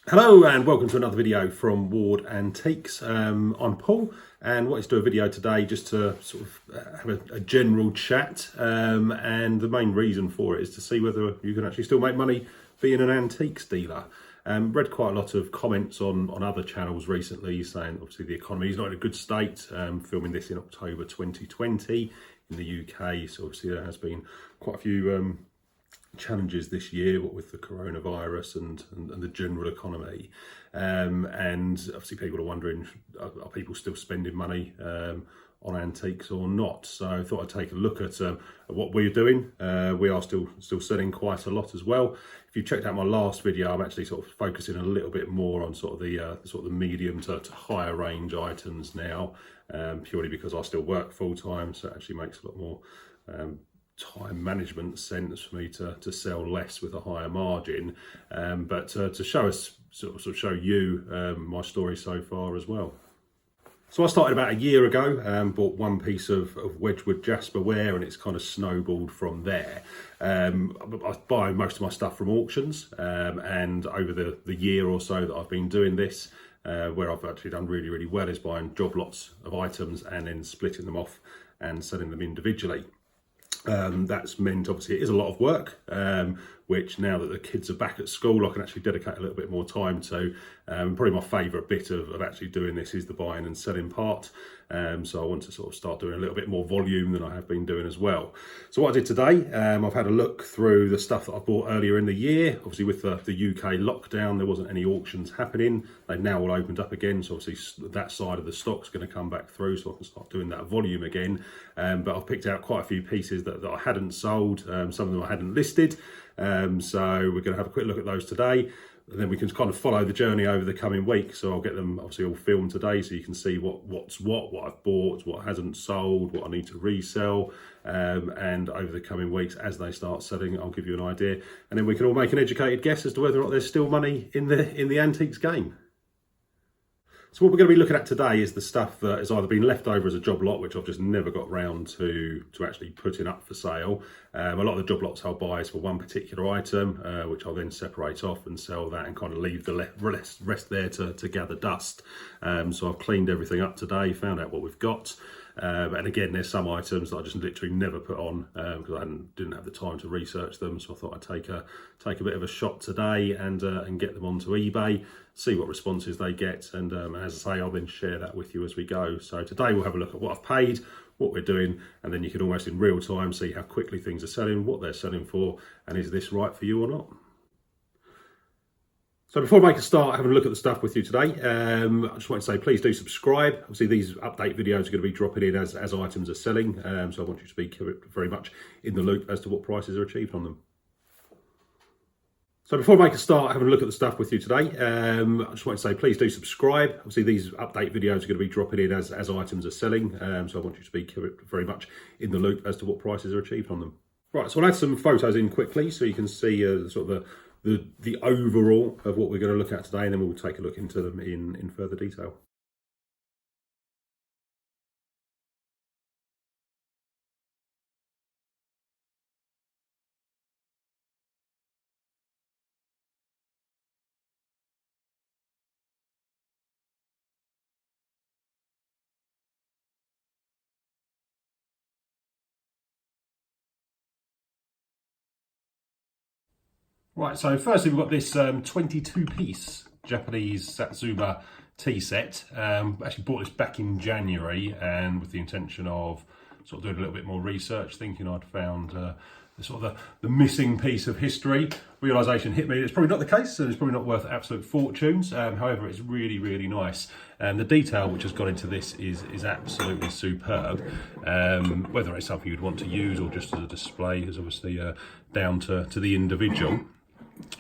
Hello and welcome to another video from Ward Antiques. I'm Paul and wanted to do a video today just to sort of have a general chat, and the main reason for it is to see whether you can actually still make money being an antiques dealer. Read quite a lot of comments on other channels recently saying obviously the economy is not in a good state. Filming this in October 2020 in the UK, so obviously there has been quite a few challenges this year, what with the coronavirus and the general economy, and obviously people are wondering, are people still spending money on antiques or not? So I thought I'd take a look at what we're doing. We are still selling quite a lot as well. If you checked out my last video, I'm actually sort of focusing a little bit more on sort of the medium to higher range items now, purely because I still work full time, so it actually makes a lot more time management sense for me to sell less with a higher margin, but to show us sort of show you my story so far as well. So I started about a year ago, bought one piece of Wedgwood Jasper ware, and it's kind of snowballed from there. I buy most of my stuff from auctions, and over the year or so that I've been doing this, where I've actually done really well is buying job lots of items and then splitting them off and selling them individually. That's meant obviously it is a lot of work, which now that the kids are back at school I can actually dedicate a little bit more time to. Probably my favourite bit of actually doing this is the buying and selling part, so I want to sort of start doing a little bit more volume than I have been doing as well. So what I did today, I've had a look through the stuff that I bought earlier in the year. Obviously with the UK lockdown there wasn't any auctions happening. They've now all opened up again, so obviously that side of the stock's going to come back through, so I can start doing that volume again. But I've picked out quite a few pieces that I hadn't sold, some of them I hadn't listed, so we're going to have a quick look at those today, and then we can kind of follow the journey over the coming week. So I'll get them obviously all filmed today so you can see what I've bought, what hasn't sold, what I need to resell, and over the coming weeks as they start selling I'll give you an idea, and then we can all make an educated guess as to whether or not there's still money in the antiques game. So what we're going to be looking at today is the stuff that has either been left over as a job lot, which I've just never got round to actually putting up for sale. A lot of the job lots I'll buy is for one particular item, which I'll then separate off and sell that and kind of leave the rest there to gather dust. So I've cleaned everything up today, found out what we've got. And again, there's some items that I just literally never put on because I didn't have the time to research them. So I thought I'd take a bit of a shot today and get them onto eBay, see what responses they get, and as I say, I'll then share that with you as we go. So today we'll have a look at what I've paid, what we're doing, and then you can almost in real time see how quickly things are selling, what they're selling for, and is this right for you or not. So before I make a start having a look at the stuff with you today, I just want to say please do subscribe. Obviously these update videos are going to be dropping in as items are selling, so I want you to be very much in the loop as to what prices are achieved on them. So before I make a start having a look at the stuff with you today, I just want to say please do subscribe. Obviously these update videos are going to be dropping in as items are selling, so I want you to be very much in the loop as to what prices are achieved on them. Right, so I'll add some photos in quickly so you can see sort of the overall of what we're going to look at today, and then we'll take a look into them in further detail. Right, so firstly we've got this 22-piece Japanese Satsuma tea set. Actually bought this back in January, and with the intention of sort of doing a little bit more research, thinking I'd found the missing piece of history. Realisation hit me, it's probably not the case, so it's probably not worth absolute fortunes. However, it's really nice, and the detail which has gone into this is absolutely superb. Whether it's something you'd want to use or just as a display is obviously down to the individual.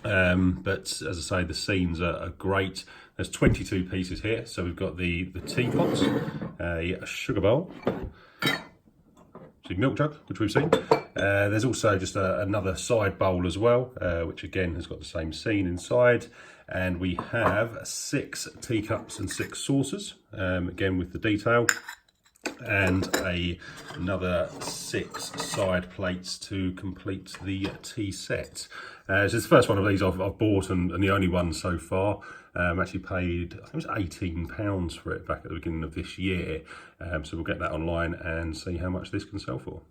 But as I say, the scenes are great. There's 22 pieces here, so we've got the teapot, a sugar bowl, milk jug, which we've seen. There's also just another side bowl as well, which again has got the same scene inside. And we have 6 teacups and 6 saucers, again with the detail. and another 6 side plates to complete the tea set. So it's the first one of these I've bought, and the only one so far. Actually paid, I think it was £18 for it back at the beginning of this year. So we'll get that online and see how much this can sell for.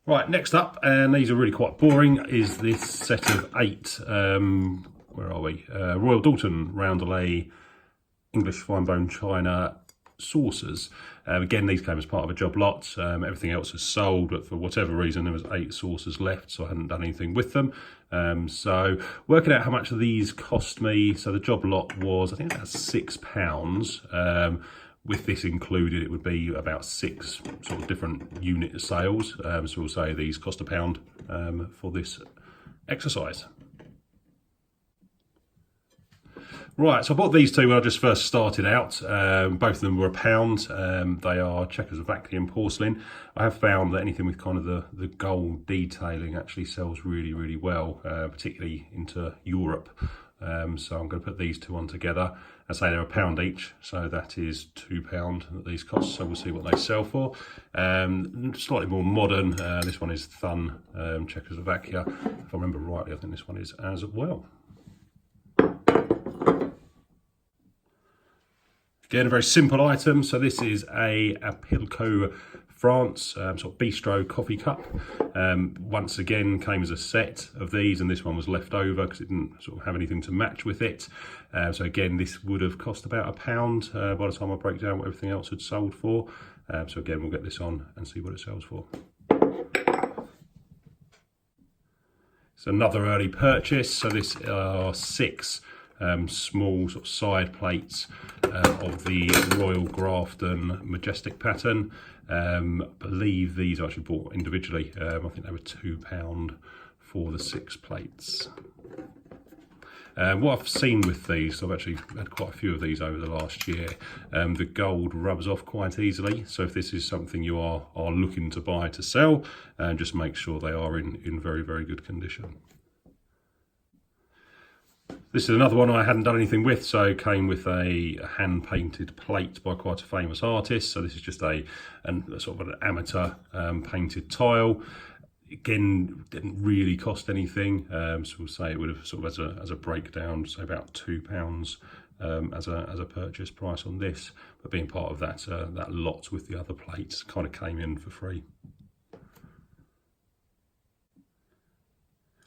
Right, next up, and these are really quite boring, is this set of 8, where are we? Royal Doulton Roundelay English fine bone china saucers. Again, these came as part of a job lot. Everything else is sold, but for whatever reason, there was 8 saucers left, so I hadn't done anything with them. So working out how much of these cost me. So the job lot was, I think, about £6. With this included, it would be about 6 sort of different unit sales. So we'll say these cost £1 for this exercise. Right, so I bought these two when I just first started out. Both of them were £1. They are Czechoslovakian porcelain. I have found that anything with kind of the gold detailing actually sells really, really well, particularly into Europe. So I'm going to put these two on together. I say they're £1 each, so that is £2 that these cost. So we'll see what they sell for. Slightly more modern. This one is Thun, Czechoslovakia. If I remember rightly, I think this one is as well. Again, a very simple item. So this is a Apilco France sort of bistro coffee cup. Once again, came as a set of these, and this one was left over because it didn't sort of have anything to match with it. So again, this would have cost about £1 by the time I break down what everything else had sold for. So again, we'll get this on and see what it sells for. It's another early purchase. So this are 6 small sort of side plates of the Royal Grafton Majestic pattern. I believe these I actually bought individually. I think they were £2 for the 6 plates. What I've seen with these, I've actually had quite a few of these over the last year, the gold rubs off quite easily. So if this is something you are looking to buy to sell, just make sure they are in very, very good condition. This is another one I hadn't done anything with, so it came with a hand-painted plate by quite a famous artist. So this is just a sort of an amateur painted tile. Again, didn't really cost anything, so we'll say it would have sort of as a breakdown, so about £2 as a purchase price on this. But being part of that that lot with the other plates, kind of came in for free.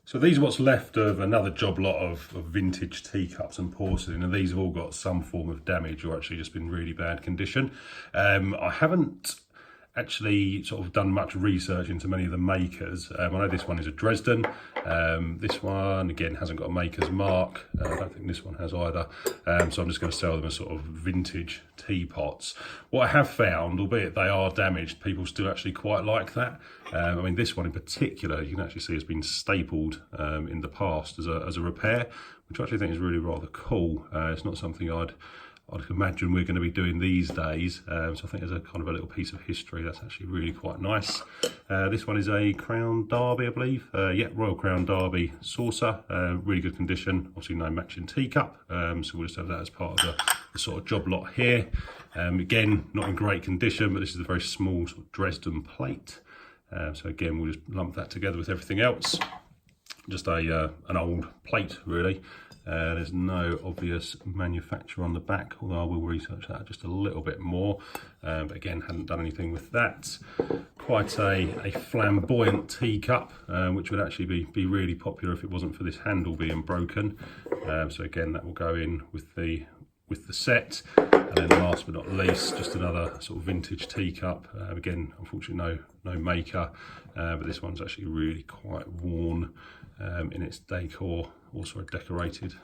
So these are what's left of another job lot of vintage teacups and porcelain, and these have all got some form of damage or actually just been really bad condition. I haven't actually sort of done much research into many of the makers. I know this one is a Dresden. This one, again, hasn't got a maker's mark. I don't think this one has either. So I'm just going to sell them as sort of vintage teapots. What I have found, albeit they are damaged, people still actually quite like that. I mean, this one in particular, you can actually see has been stapled in the past as a repair, which I actually think is really rather cool. It's not something I'd imagine we're going to be doing these days, so I think there's a kind of a little piece of history that's actually really quite nice. This one is a Crown Derby, I believe. Yeah, Royal Crown Derby saucer, really good condition. Obviously no matching teacup, so we'll just have that as part of the sort of job lot here. Again, not in great condition, but this is a very small sort of Dresden plate. So again, we'll just lump that together with everything else. Just an old plate, really. There's no obvious manufacturer on the back, although I will research that just a little bit more. But again, hadn't done anything with that. Quite a flamboyant teacup, which would actually be really popular if it wasn't for this handle being broken. So again, that will go in with the set. And then last but not least, just another sort of vintage teacup. Again, unfortunately no maker, but this one's actually really quite worn in its decor, also a decorated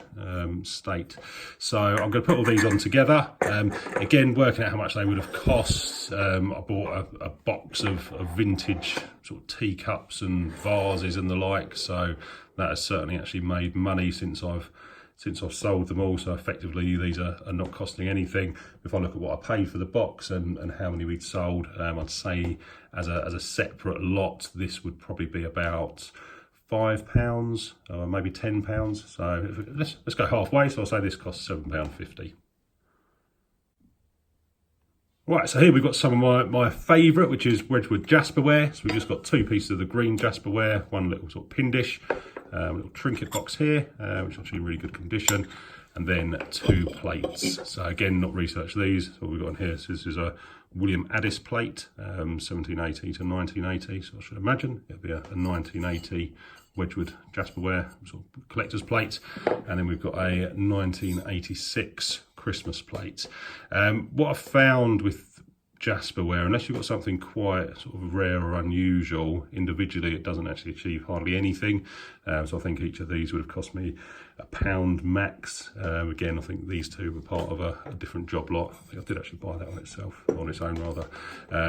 state. So I'm going to put all these on together. Again, working out how much they would have cost. I bought a box of vintage sort of teacups and vases and the like, so that has certainly actually made money since I've sold them all. So effectively these are not costing anything. If I look at what I paid for the box and how many we'd sold, I'd say as a separate lot, this would probably be about £5 or maybe £10. So let's go halfway. So I'll say this costs £7.50. Right, so here we've got some of my favourite, which is Wedgwood Jasperware. So we've just got 2 pieces of the green Jasperware, one little sort of pin dish, little trinket box here, which is actually in really good condition, and then 2 plates. So again, not researched these. So what we've got in here, so this is a William Addis plate, 1780 to 1980. So I should imagine it'll be a 1980 Wedgwood Jasperware sort of collector's plate, and then we've got a 1986 Christmas plate. What I've found with Jasperware, unless you've got something quite sort of rare or unusual, individually it doesn't actually achieve hardly anything. So I think each of these would have cost me £1 max. Again, I think these 2 were part of a different job lot. I think I did actually buy that on its own rather.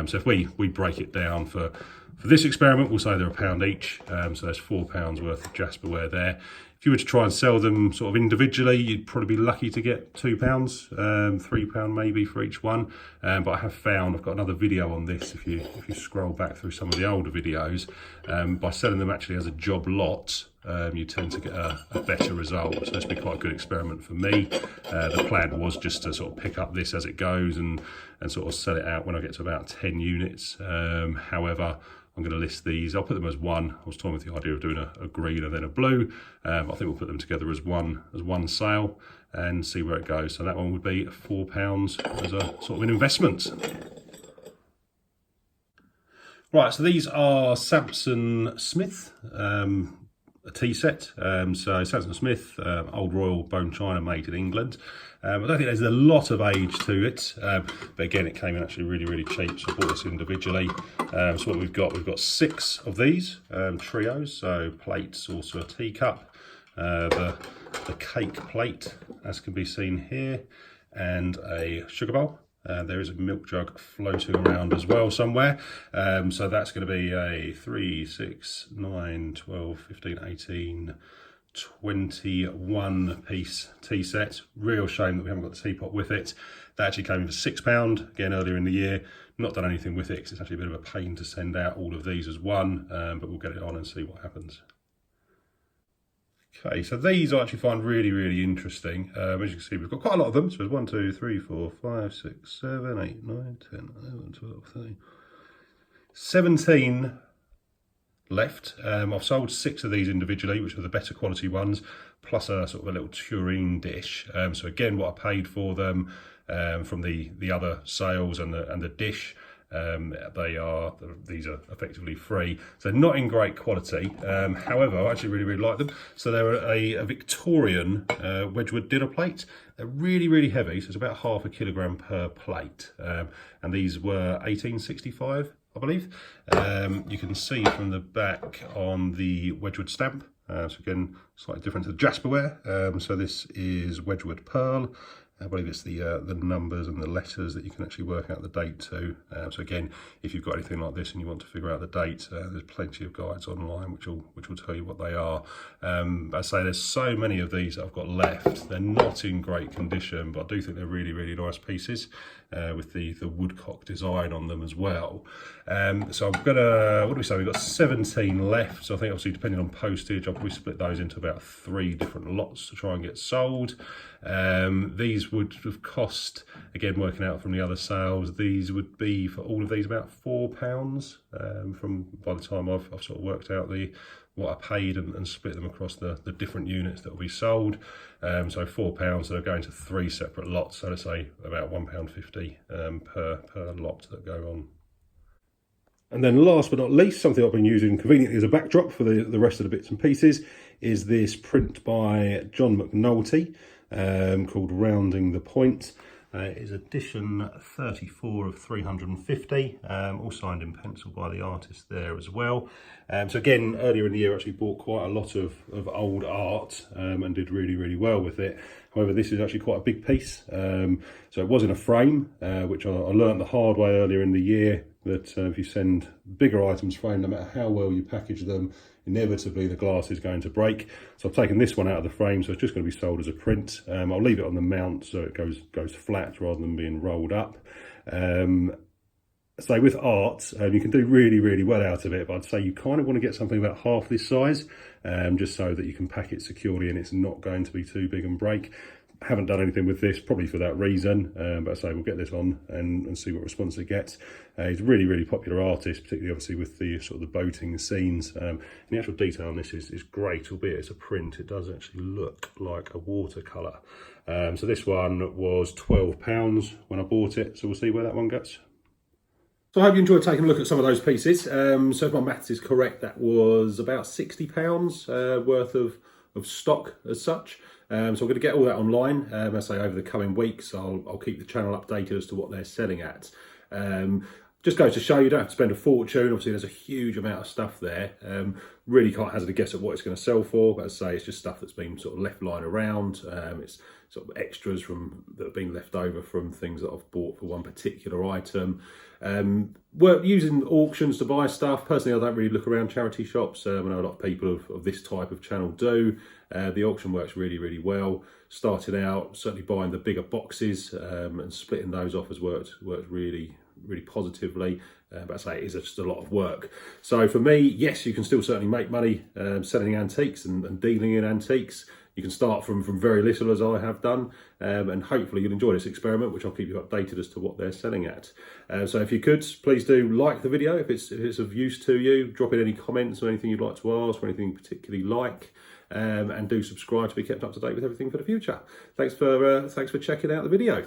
So if we break it down for this experiment, we'll say they're £1 each. So there's £4 worth of Jasperware there. If you were to try and sell them sort of individually, you'd probably be lucky to get £2, £3 maybe for each one. But I have found, I've got another video on this, if you scroll back through some of the older videos, by selling them actually as a job lot, you tend to get a better result. So this would be quite a good experiment for me. The plan was just to sort of pick up this as it goes and sort of sell it out when I get to about 10 units. However, I'm going to list these. I'll put them as one. I was toying with the idea of doing a green and then a blue. I think we'll put them together as one sale and see where it goes. So that one would be £4 as a sort of an investment. Right, so these are Samson Smith, a tea set. So Samson Smith, Old Royal bone china made in England. I don't think there's a lot of age to it, but again, it came in actually really cheap, so I bought this individually. So what we've got 6 of these trios, so plate, saucer, teacup, the cake plate, as can be seen here, and a sugar bowl. There is a milk jug floating around as well somewhere. So that's going to be a 3, 6, 9, 12, 15, 18, 21 piece tea set. Real shame that we haven't got the teapot with it. That actually came in for £6 again earlier in the year. Not done anything with it because it's actually a bit of a pain to send out all of these as one, but we'll get it on and see what happens. Okay, so these I actually find really interesting. As you can see, we've got quite a lot of them. So there's 1, 2, 3, 4, 5, 6, 7, 8, 9, 10, 11, 12, 13, 17 left. I've sold 6 of these individually, which are the better quality ones, plus a sort of a little tureen dish. So again, what I paid for them from the other sales and the dish, these are effectively free, so not in great quality. However, I actually really like them. So they're a Victorian Wedgwood dinner plate. They're really heavy, so it's about ½ kilogram per plate, and these were 1865, I believe. You can see from the back on the Wedgwood stamp. So again, slightly different to the Jasperware. So this is Wedgwood Pearl. I believe it's the numbers and the letters that you can actually work out the date to. So again, if you've got anything like this and you want to figure out the date, there's plenty of guides online which will tell you what they are. I say there's so many of these that I've got left. They're not in great condition, but I do think they're really nice pieces with the woodcock design on them as well. So I'm gonna, what do we say? We've got 17 left. So I think obviously depending on postage, I'll probably split those into about 3 different lots to try and get sold. These would have cost, again working out from the other sales, these would be for all of these about £4 from by the time I've sort of worked out what I paid and split them across the different units that will be sold. So £4, so they're going to 3 separate lots, so let's say about £1.50 per lot that go on. And then last but not least, something I've been using conveniently as a backdrop for the rest of the bits and pieces is this print by John McNulty called Rounding the Point. It is edition 34 of 350, all signed in pencil by the artist there as well. So again, earlier in the year I actually bought quite a lot of old art and did really well with it. However, this is actually quite a big piece. So it was in a frame, which I learned the hard way earlier in the year, that if you send bigger items framed, no matter how well you package them, inevitably the glass is going to break. So I've taken this one out of the frame, so it's just going to be sold as a print. I'll leave it on the mount so it goes flat rather than being rolled up. So with art, you can do really well out of it, but I'd say you kind of want to get something about half this size, just so that you can pack it securely and it's not going to be too big and break. Haven't done anything with this, probably for that reason, but I say we'll get this on and see what response it gets. He's a really, really popular artist, particularly obviously with the sort of the boating scenes. And the actual detail on this is great, albeit it's a print. It does actually look like a watercolour. So this one was £12 when I bought it, so we'll see where that one goes. So I hope you enjoyed taking a look at some of those pieces. So if my maths is correct, that was about £60 worth of stock as such. So I'm going to get all that online, I say over the coming weeks. I'll keep the channel updated as to what they're selling at. Just goes to show you don't have to spend a fortune. Obviously there's a huge amount of stuff there. Really can't hazard a guess at what it's going to sell for, but as I say, it's just stuff that's been sort of left lying around. It's sort of extras that have been left over from things that I've bought for one particular item. We're using auctions to buy stuff. Personally, I don't really look around charity shops. I know a lot of people of this type of channel do. The auction works really, really well. Started out certainly buying the bigger boxes and splitting those off has worked really, really positively. But I say it is just a lot of work. So for me, yes, you can still certainly make money selling antiques and dealing in antiques. You can start from very little, as I have done, and hopefully you'll enjoy this experiment, which I'll keep you updated as to what they're selling at. So if you could, please do like the video if it's of use to you. Drop in any comments or anything you'd like to ask or anything you particularly like, and do subscribe to be kept up to date with everything for the future. Thanks for checking out the video.